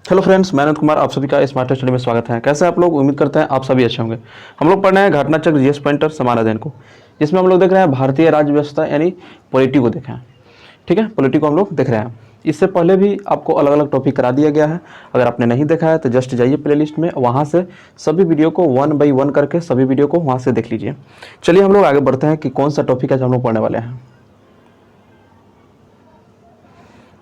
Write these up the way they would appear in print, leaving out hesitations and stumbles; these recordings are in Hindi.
हेलो फ्रेंड्स, मैं अनंत कुमार आप सभी का स्मार्ट स्टडी में स्वागत है। कैसे आप लोग? उम्मीद करते हैं आप सभी अच्छे होंगे। हम लोग पढ़ रहे हैं घटना चक्र जीएस पॉइंटर समान अध्ययन को, जिसमें हम लोग देख रहे हैं भारतीय राज्य व्यवस्था यानी पॉलिटी को देखें। ठीक है, पॉलिटी को हम लोग देख रहे हैं। इससे पहले भी आपको अलग अलग टॉपिक करा दिया गया है। अगर आपने नहीं देखा है तो जस्ट जाइए प्लेलिस्ट में, वहाँ से सभी वीडियो को 1 बाई 1 करके सभी वीडियो को वहाँ से देख लीजिए। चलिए हम लोग आगे बढ़ते हैं कि कौन सा टॉपिक आज हम लोग पढ़ने वाले हैं।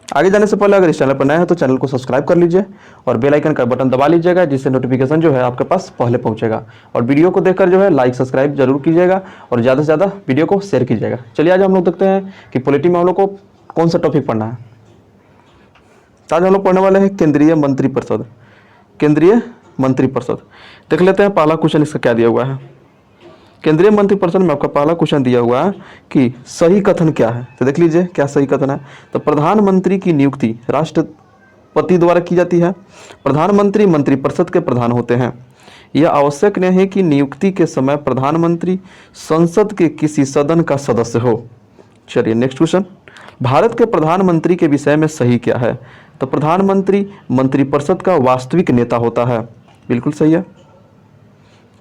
आगे जाने से पहले अगर इस चैनल पर नए हैं तो चैनल को सब्सक्राइब कर लीजिए और बेल आइकन का बटन दबा लीजिएगा, जिससे नोटिफिकेशन जो है आपके पास पहले पहुंचेगा। और वीडियो को देखकर जो है लाइक सब्सक्राइब जरूर कीजिएगा और ज़्यादा से ज़्यादा वीडियो को शेयर कीजिएगा। चलिए आज हम लोग देखते हैं कि पॉलिटी में हम लोग को कौन सा टॉपिक पढ़ना है। आज हम लोग पढ़ने वाले हैं केंद्रीय मंत्रिपरिषद। केंद्रीय मंत्रिपरिषद देख लेते हैं पहला क्वेश्चन इसका क्या दिया हुआ है। केंद्रीय मंत्रिपरिषद में आपका पहला क्वेश्चन दिया हुआ है कि सही कथन क्या है। तो देख लीजिए क्या सही कथन है। तो प्रधानमंत्री की नियुक्ति राष्ट्रपति द्वारा की जाती है। प्रधानमंत्री मंत्रिपरिषद के प्रधान होते हैं। यह आवश्यक नहीं है कि नियुक्ति के समय प्रधानमंत्री संसद के किसी सदन का सदस्य हो। चलिए नेक्स्ट क्वेश्चन, भारत के प्रधानमंत्री के विषय में सही क्या है। तो प्रधानमंत्री मंत्रिपरिषद का वास्तविक नेता होता है। बिल्कुल सही है।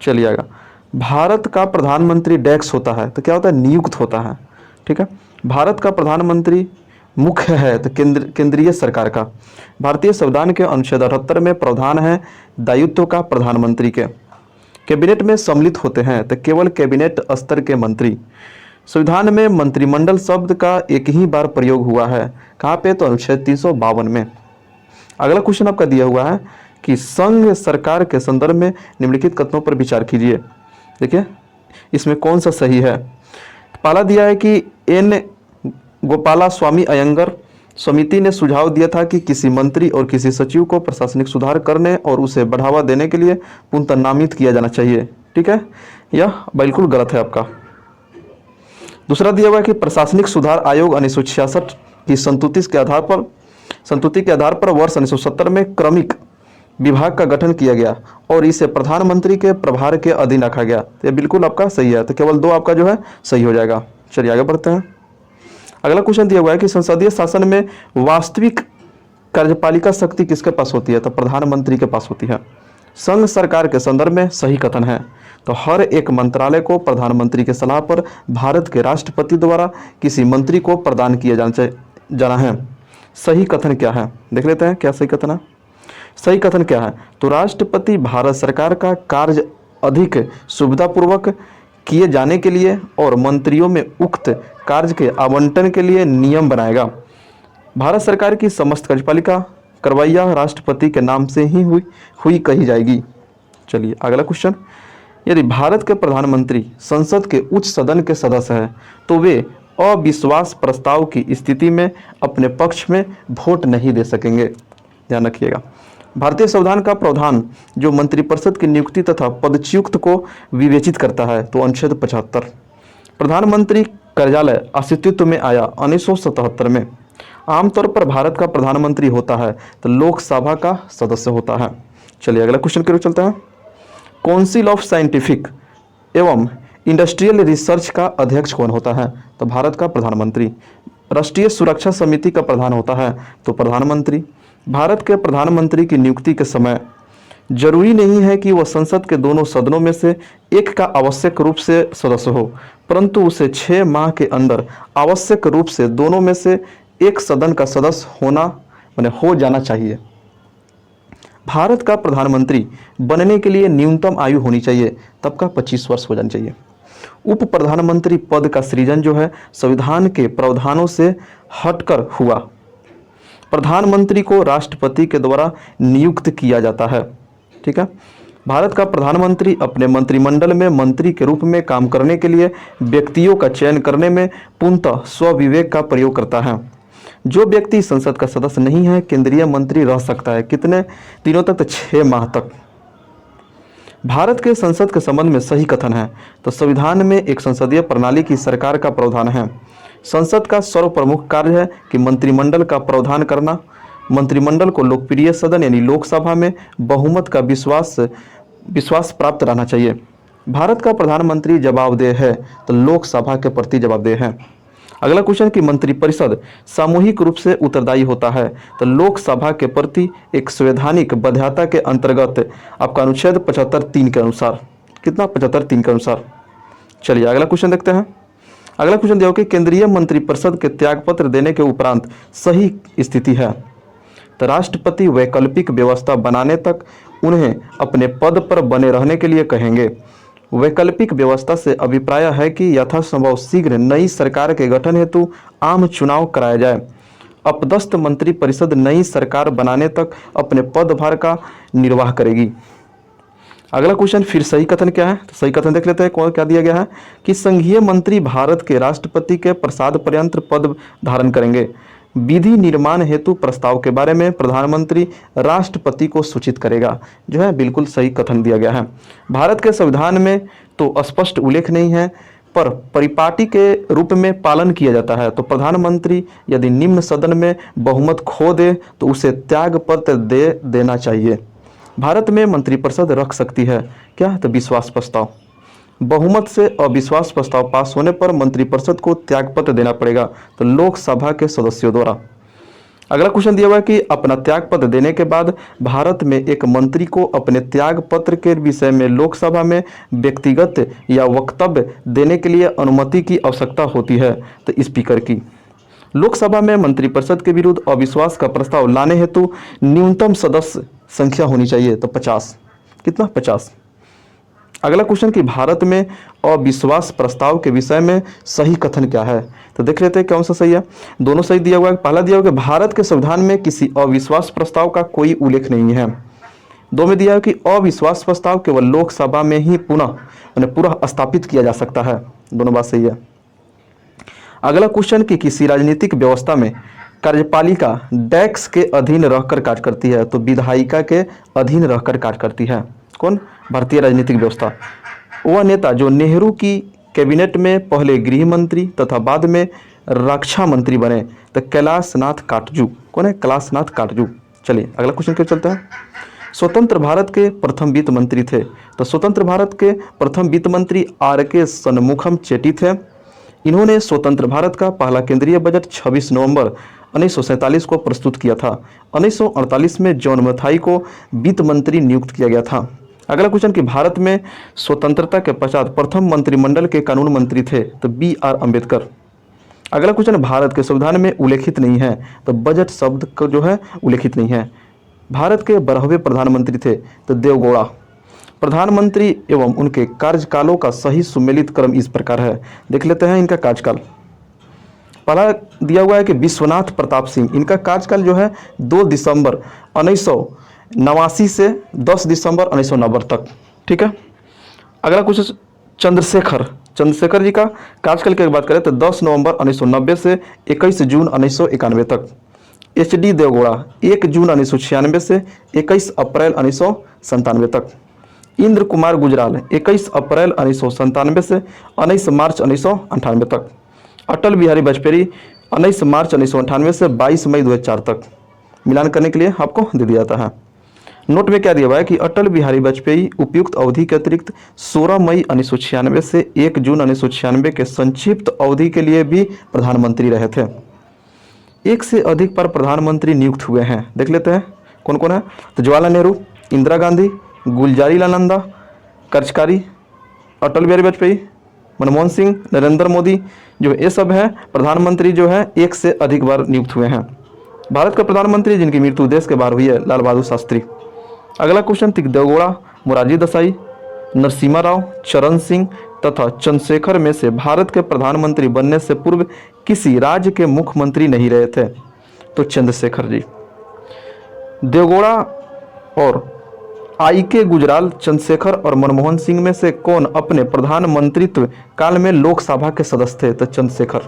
चलिए आगे, भारत का प्रधानमंत्री डेस्क होता है। तो क्या होता है? नियुक्त होता है। ठीक है, भारत का प्रधानमंत्री मुख्य है तो केंद्रीय सरकार का। भारतीय संविधान के अनुच्छेद 78 में प्रावधान है दायित्व का प्रधानमंत्री के। कैबिनेट में सम्मिलित होते हैं तो केवल कैबिनेट स्तर के मंत्री। संविधान में मंत्रिमंडल शब्द का एक ही बार प्रयोग हुआ है। कहाँ पे? तो अनुच्छेद 352 में। अगला क्वेश्चन आपका दिया हुआ है कि संघ सरकार के संदर्भ में निम्नलिखित कथनों पर विचार कीजिए। देखिए इसमें कौन सा सही है। पहला दिया है कि एन गोपाला स्वामी अयंगर समिति ने सुझाव दिया था कि किसी मंत्री और किसी सचिव को प्रशासनिक सुधार करने और उसे बढ़ावा देने के लिए पुनः नामित किया जाना चाहिए। ठीक है, यह बिल्कुल गलत है आपका। दूसरा दिया हुआ है कि प्रशासनिक सुधार आयोग 1966 की संतुति के आधार पर वर्ष 1970 में क्रमिक विभाग का गठन किया गया और इसे प्रधानमंत्री के प्रभार के अधीन रखा गया। तो ये बिल्कुल आपका सही है। तो केवल 2 आपका जो है सही हो जाएगा। चलिए आगे बढ़ते हैं। अगला क्वेश्चन दिया हुआ है कि संसदीय शासन में वास्तविक कार्यपालिका शक्ति किसके पास होती है। तो प्रधानमंत्री के पास होती है। संघ सरकार के संदर्भ में सही कथन है। तो हर एक मंत्रालय को प्रधानमंत्री के सलाह पर भारत के राष्ट्रपति द्वारा किसी मंत्री को प्रदान किया जाना है। सही कथन क्या है देख लेते हैं। क्या सही कथन है? सही कथन क्या है? तो राष्ट्रपति भारत सरकार का कार्य अधिक सुविधापूर्वक किए जाने के लिए और मंत्रियों में उक्त कार्य के आवंटन के लिए नियम बनाएगा। भारत सरकार की समस्त कार्यपालिका करवैया राष्ट्रपति के नाम से ही हुई कही जाएगी। चलिए अगला क्वेश्चन, यदि भारत के प्रधानमंत्री संसद के उच्च सदन के सदस्य हैं तो वे अविश्वास प्रस्ताव की स्थिति में अपने पक्ष में वोट नहीं दे सकेंगे। ध्यान रखिएगा। भारतीय संविधान का प्रावधान जो मंत्रिपरिषद की नियुक्ति तथा पदच्युत को विवेचित करता है तो अनुच्छेद 75। प्रधानमंत्री कार्यालय अस्तित्व में आया 1977 में। आमतौर पर भारत का प्रधानमंत्री होता है तो लोकसभा का सदस्य होता है। चलिए अगला क्वेश्चन की ओर चलते हैं। काउंसिल ऑफ साइंटिफिक एवं इंडस्ट्रियल रिसर्च का अध्यक्ष कौन होता है। तो भारत का प्रधानमंत्री। राष्ट्रीय सुरक्षा समिति का प्रधान होता है तो प्रधानमंत्री। भारत के प्रधानमंत्री की नियुक्ति के समय जरूरी नहीं है कि वह संसद के दोनों सदनों में से एक का आवश्यक रूप से सदस्य हो, परंतु उसे 6 माह के अंदर आवश्यक रूप से दोनों में से एक सदन का सदस्य हो जाना चाहिए। भारत का प्रधानमंत्री बनने के लिए न्यूनतम आयु होनी चाहिए, तब का 25 वर्ष हो जानी चाहिए। उप प्रधानमंत्री पद का सृजन जो है संविधान के प्रावधानों से हटकर हुआ। प्रधानमंत्री को राष्ट्रपति के द्वारा नियुक्त किया जाता है। ठीक है, भारत का प्रधानमंत्री अपने मंत्रिमंडल में मंत्री के रूप में काम करने के लिए व्यक्तियों का चयन करने में पूर्णतः स्वविवेक का प्रयोग करता है। जो व्यक्ति संसद का सदस्य नहीं है केंद्रीय मंत्री रह सकता है। कितने दिनों तक? तो 6 माह तक। भारत के संसद के संबंध में सही कथन है। तो संविधान में एक संसदीय प्रणाली की सरकार का प्रावधान है। संसद का सर्वप्रमुख कार्य है कि मंत्रिमंडल का प्रावधान करना। मंत्रिमंडल को लोकप्रिय सदन यानी लोकसभा में बहुमत का विश्वास प्राप्त रहना चाहिए। भारत का प्रधानमंत्री जवाबदेह है तो लोकसभा के प्रति जवाबदेह है। अगला क्वेश्चन कि मंत्रिपरिषद सामूहिक रूप से उत्तरदायी होता है, तो लोकसभा के प्रति एक संवैधानिक बाध्यता के अंतर्गत आपका अनुच्छेद 75(3) के अनुसार, कितना 75(3) के अनुसार। चलिए अगला क्वेश्चन देखते हैं। अगला क्वेश्चन दिया हो कि केंद्रीय मंत्रिपरिषद के त्यागपत्र देने के उपरांत सही स्थिति है, तो राष्ट्रपति वैकल्पिक व्यवस्था बनाने तक उन्हें अपने पद पर बने रहने के लिए कहेंगे। वैकल्पिक व्यवस्था से अभिप्राय है कि यथासंभव शीघ्र नई सरकार के गठन हेतु आम चुनाव कराया जाए। अपदस्थ मंत्रिपरिषद नई सरकार बनाने तक अपने पदभार का निर्वाह करेगी। अगला क्वेश्चन फिर सही कथन क्या है, तो सही कथन देख लेते हैं। कौन क्या दिया गया है कि संघीय मंत्री भारत के राष्ट्रपति के प्रसाद पर्यंत पद धारण करेंगे। विधि निर्माण हेतु प्रस्ताव के बारे में प्रधानमंत्री राष्ट्रपति को सूचित करेगा, जो है बिल्कुल सही कथन दिया गया है। भारत के संविधान में तो स्पष्ट उल्लेख नहीं है, पर परिपाटी के रूप में पालन किया जाता है। तो प्रधानमंत्री यदि निम्न सदन में बहुमत खो दे तो उसे त्यागपत्र दे देना चाहिए। भारत में मंत्रिपरिषद रख सकती है क्या, तो विश्वास प्रस्ताव। बहुमत से अविश्वास प्रस्ताव पास होने पर मंत्रिपरिषद को त्यागपत्र देना पड़ेगा, तो लोकसभा के सदस्यों द्वारा। अगला क्वेश्चन दिया हुआ है कि अपना त्यागपत्र देने के बाद भारत में एक मंत्री को अपने त्यागपत्र के विषय में लोकसभा में व्यक्तिगत या वक्तव्य देने के लिए अनुमति की आवश्यकता होती है, तो स्पीकर की। लोकसभा में मंत्रिपरिषद के विरुद्ध अविश्वास का प्रस्ताव लाने हेतु न्यूनतम सदस्य संख्या होनी चाहिए, तो 50। कितना, 50। अगला क्वेश्चन कि भारत में अविश्वास प्रस्ताव के विषय में सही कथन क्या है, तो देख लेते हैं कौन सा सही है। दोनों सही दिया हुआ है। पहला दिया हुआ है कि भारत के संविधान में किसी अविश्वास प्रस्ताव का कोई उल्लेख नहीं है। दो में दिया है कि अविश्वास प्रस्ताव केवल लोकसभा में ही पूरा स्थापित किया जा सकता है। दोनों बात सही है। अगला क्वेश्चन कि किसी राजनीतिक व्यवस्था में कार्यपालिका डैक्स के अधीन रहकर कार्य करती है, तो विधायिका के अधीन रहकर कार्य करती है। कौन, भारतीय राजनीतिक व्यवस्था। वह नेता जो नेहरू की कैबिनेट में पहले गृह मंत्री तथा बाद में रक्षा मंत्री बने, तो कैलाशनाथ काटजू। कौन है, कैलाशनाथ काटजू। चलिए अगला क्वेश्चन क्या चलता है। स्वतंत्र भारत के प्रथम वित्त मंत्री थे, तो स्वतंत्र भारत के प्रथम वित्त मंत्री आर.के. शनमुखम चेट्टी थे। इन्होंने स्वतंत्र भारत का पहला केंद्रीय बजट 26 नवंबर 1947 को प्रस्तुत किया था। 1948 में जॉन मथाई को वित्त मंत्री नियुक्त किया गया था। अगला क्वेश्चन कि भारत में स्वतंत्रता के पश्चात प्रथम मंत्रिमंडल के कानून मंत्री थे, तो बी.आर. अम्बेडकर। अगला क्वेश्चन भारत के संविधान में उल्लेखित नहीं है, तो बजट शब्द को जो है उल्लेखित नहीं है। भारत के 12वें प्रधानमंत्री थे, तो देवगौड़ा। प्रधानमंत्री एवं उनके कार्यकालों का सही सुमेलित क्रम इस प्रकार है, देख लेते हैं इनका कार्यकाल। पहला दिया हुआ है कि विश्वनाथ प्रताप सिंह, इनका कार्यकाल जो है 2 दिसंबर 1989 से 10 दिसंबर 1990 तक। ठीक है। अगला क्वेश्चन चंद्रशेखर जी का कार्यकाल की बात करें तो 10 नवंबर 1990 से 21 जून 1991 तक। एच.डी. देवगौड़ा 1 जून 1996 से 21 अप्रैल 1997 तक। इंद्र कुमार गुजराल 21 अप्रैल 1997 से 19 मार्च 1998 तक। अटल बिहारी वाजपेयी 19 मार्च 1998 से 22 मई 2004 तक। मिलान करने के लिए आपको दे दिया जाता है। नोट में क्या दिया हुआ है कि अटल बिहारी वाजपेयी उपयुक्त अवधि के अतिरिक्त 16 मई 1996 से 1 जून 1996 के संक्षिप्त अवधि के लिए भी प्रधानमंत्री रहे थे। एक से अधिक बार प्रधानमंत्री नियुक्त हुए हैं, देख लेते हैं कौन कौन है। तो जवाहरलाल नेहरू, इंदिरा गांधी, गुलजारीलाल नंदा, कर्जकारी, अटल बिहारी वाजपेयी, मनमोहन सिंह, नरेंद्र मोदी, जो ये सब है प्रधानमंत्री जो है एक से अधिक बार नियुक्त हुए हैं। भारत के प्रधानमंत्री जिनकी मृत्यु देश के बाहर हुई है, लाल बहादुर शास्त्री। अगला क्वेश्चन, देवगौड़ा, मोरारजी देसाई, नरसिम्हा राव, चरण सिंह तथा चंद्रशेखर में से भारत के प्रधानमंत्री बनने से पूर्व किसी राज्य के मुख्यमंत्री नहीं रहे थे, तो चंद्रशेखर जी। देवगौड़ा और आई.के. गुजराल, चंद्रशेखर और मनमोहन सिंह में से कौन अपने प्रधानमंत्रित्व काल में लोकसभा के सदस्य थे, तो चंद्रशेखर।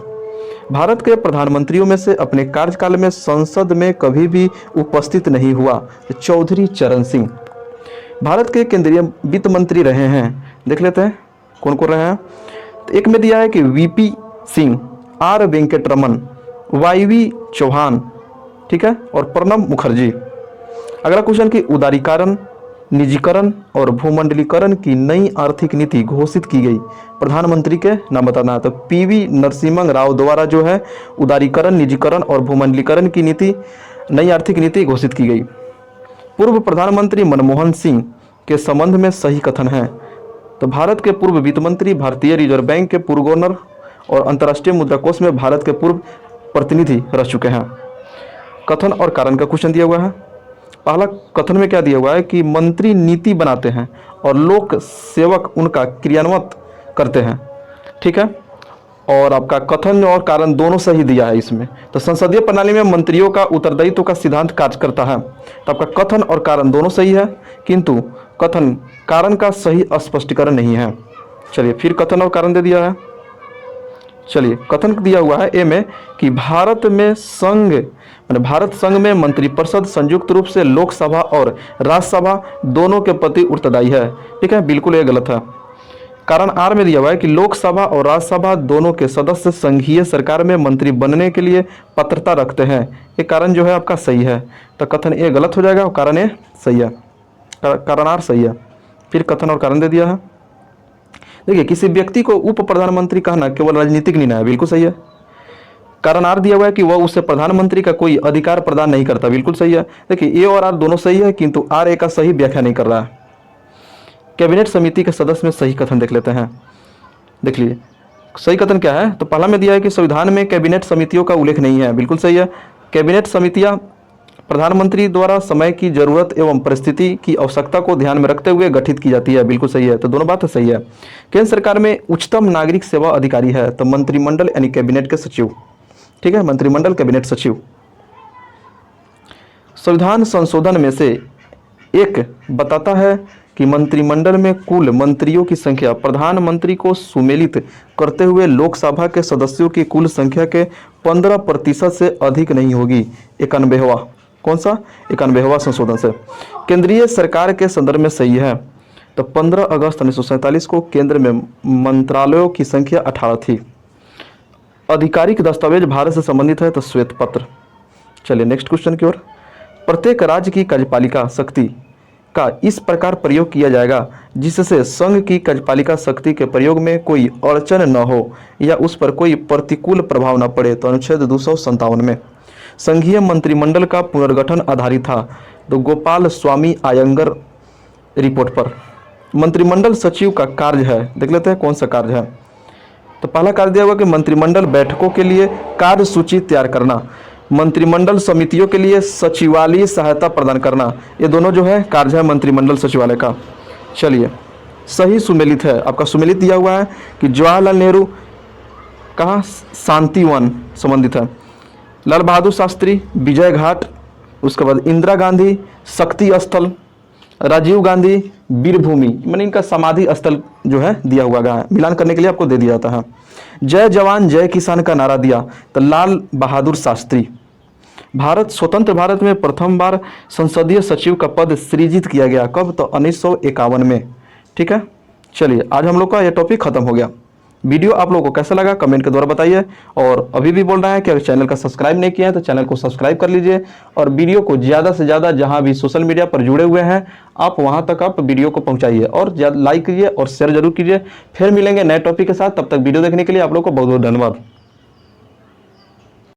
भारत के प्रधानमंत्रियों में से अपने कार्यकाल में संसद में कभी भी उपस्थित नहीं हुआ, तो चौधरी चरण सिंह। भारत के केंद्रीय वित्त मंत्री रहे हैं, देख लेते हैं कौन कौन रहे हैं। तो एक में दिया है कि V P. Singh, R. Venkataraman, Y V. Chauhan, ठीक है, और प्रणब मुखर्जी। अगला क्वेश्चन कि उदारीकरण निजीकरण और भूमंडलीकरण की नई आर्थिक नीति घोषित की गई? प्रधानमंत्री के नाम बताना है। तो पीवी नरसिम्हा राव द्वारा जो है उदारीकरण, निजीकरण और भूमंडलीकरण की नीति, नई आर्थिक नीति घोषित की गई। पूर्व प्रधानमंत्री मनमोहन सिंह के संबंध में सही कथन है? तो भारत के पूर्व वित्त मंत्री, भारतीय रिजर्व बैंक के पूर्व गवर्नर और अंतर्राष्ट्रीय मुद्रा कोष में भारत के पूर्व प्रतिनिधि रह चुके हैं। कथन और कारण का क्वेश्चन दिया हुआ है। पहला कथन में क्या दिया हुआ है कि मंत्री नीति बनाते हैं और लोक सेवक उनका क्रियान्वित करते हैं। ठीक है, और आपका कथन और कारण दोनों सही दिया है इसमें। तो संसदीय प्रणाली में मंत्रियों का उत्तरदायित्व का सिद्धांत कार्य करता है। तो आपका कथन और कारण दोनों सही है, किंतु कथन कारण का सही स्पष्टीकरण नहीं है। चलिए फिर कथन और कारण दे दिया है। चलिए कथन दिया हुआ है ए में कि भारत संघ में मंत्रिपरिषद संयुक्त रूप से लोकसभा और राज्यसभा दोनों के प्रति उत्तरदायी है। ठीक है, बिल्कुल ये गलत है। कारण आर में दिया हुआ है कि लोकसभा और राज्यसभा दोनों के सदस्य संघीय सरकार में मंत्री बनने के लिए पात्रता रखते हैं। ये कारण जो है आपका सही है। तो कथन ए गलत हो जाएगा और कारण ए सही है, कारण आर सही है। फिर कथन और कारण दे दिया है। देखिए, किसी व्यक्ति को उप प्रधानमंत्री कहना केवल राजनीतिक निर्णय है, बिल्कुल सही है। कारण आर दिया हुआ है कि वह उसे प्रधानमंत्री का कोई अधिकार प्रदान नहीं करता, बिल्कुल सही है। देखिए, ए और आर दोनों सही है, किंतु आर ए का सही व्याख्या नहीं कर रहा है। कैबिनेट समिति के सदस्य में सही कथन देख लेते हैं। देख लीजिए सही कथन क्या है। तो पहला में दिया है कि संविधान में कैबिनेट समितियों का उल्लेख नहीं है, बिल्कुल सही है। कैबिनेट समितियां प्रधानमंत्री द्वारा समय की जरूरत एवं परिस्थिति की आवश्यकता को ध्यान में रखते हुए गठित की जाती है, बिल्कुल सही है। तो दोनों बात सही है। केंद्र सरकार में उच्चतम नागरिक सेवा अधिकारी है, तो मंत्रिमंडल यानी कैबिनेट के सचिव। ठीक है, मंत्रिमंडल कैबिनेट सचिव। संविधान संशोधन में से एक बताता है कि मंत्रिमंडल में कुल मंत्रियों की संख्या प्रधानमंत्री को सुमेलित करते हुए लोकसभा के सदस्यों की कुल संख्या के 15% से अधिक नहीं होगी। 91वां कौन सा? 91वां संशोधन से केंद्रीय सरकार के संदर्भ में सही है। तो 15 अगस्त 1947 को केंद्र में मंत्रालयों की संख्या 18 थी। आधिकारिक दस्तावेज भारत से संबंधित है, तो श्वेत पत्र। चलिए नेक्स्ट क्वेश्चन की ओर। प्रत्येक राज्य की कार्यपालिका शक्ति का इस प्रकार प्रयोग किया जाएगा जिससे संघ की कार्यपालिका शक्ति के प्रयोग में कोई अड़चन न हो या उस पर कोई प्रतिकूल प्रभाव न पड़े। तो अनुच्छेद 257 में संघीय मंत्रिमंडल का पुनर्गठन आधारित था। तो गोपाल स्वामी आयंगर रिपोर्ट पर मंत्रिमंडल सचिव का कार्य है, देख लेते हैं कौन सा कार्य है। तो पहला कार्य दिया हुआ कि मंत्रिमंडल बैठकों के लिए कार्य सूची तैयार करना, मंत्रिमंडल समितियों के लिए सचिवालय सहायता प्रदान करना। ये दोनों जो है कार्य है मंत्रिमंडल सचिवालय का। चलिए सही सुमेलित है, आपका सुमेलित दिया हुआ है कि जवाहरलाल नेहरू कहाँ शांतिवन संबंधित है, लाल बहादुर शास्त्री विजय घाट, उसके बाद इंदिरा गांधी शक्ति स्थल, राजीव गांधी वीरभूमि, मैंने इनका समाधि स्थल जो है दिया हुआ है, मिलान करने के लिए आपको दे दिया जाता है। जय जवान जय किसान का नारा दिया तो लाल बहादुर शास्त्री। भारत स्वतंत्र भारत में प्रथम बार संसदीय सचिव का पद सृजित किया गया, कब? तो 1951 में। ठीक है, चलिए आज हम लोग का यह टॉपिक खत्म हो गया। वीडियो आप लोगों को कैसा लगा कमेंट के द्वारा बताइए, और अभी भी बोल रहा है कि अगर चैनल का सब्सक्राइब नहीं किया है तो चैनल को सब्सक्राइब कर लीजिए, और वीडियो को ज़्यादा से ज़्यादा जहां भी सोशल मीडिया पर जुड़े हुए हैं आप वहां तक आप वीडियो को पहुंचाइए, और लाइक कीजिए और शेयर जरूर कीजिए। फिर मिलेंगे नए टॉपिक के साथ, तब तक वीडियो देखने के लिए आप लोग को बहुत बहुत धन्यवाद।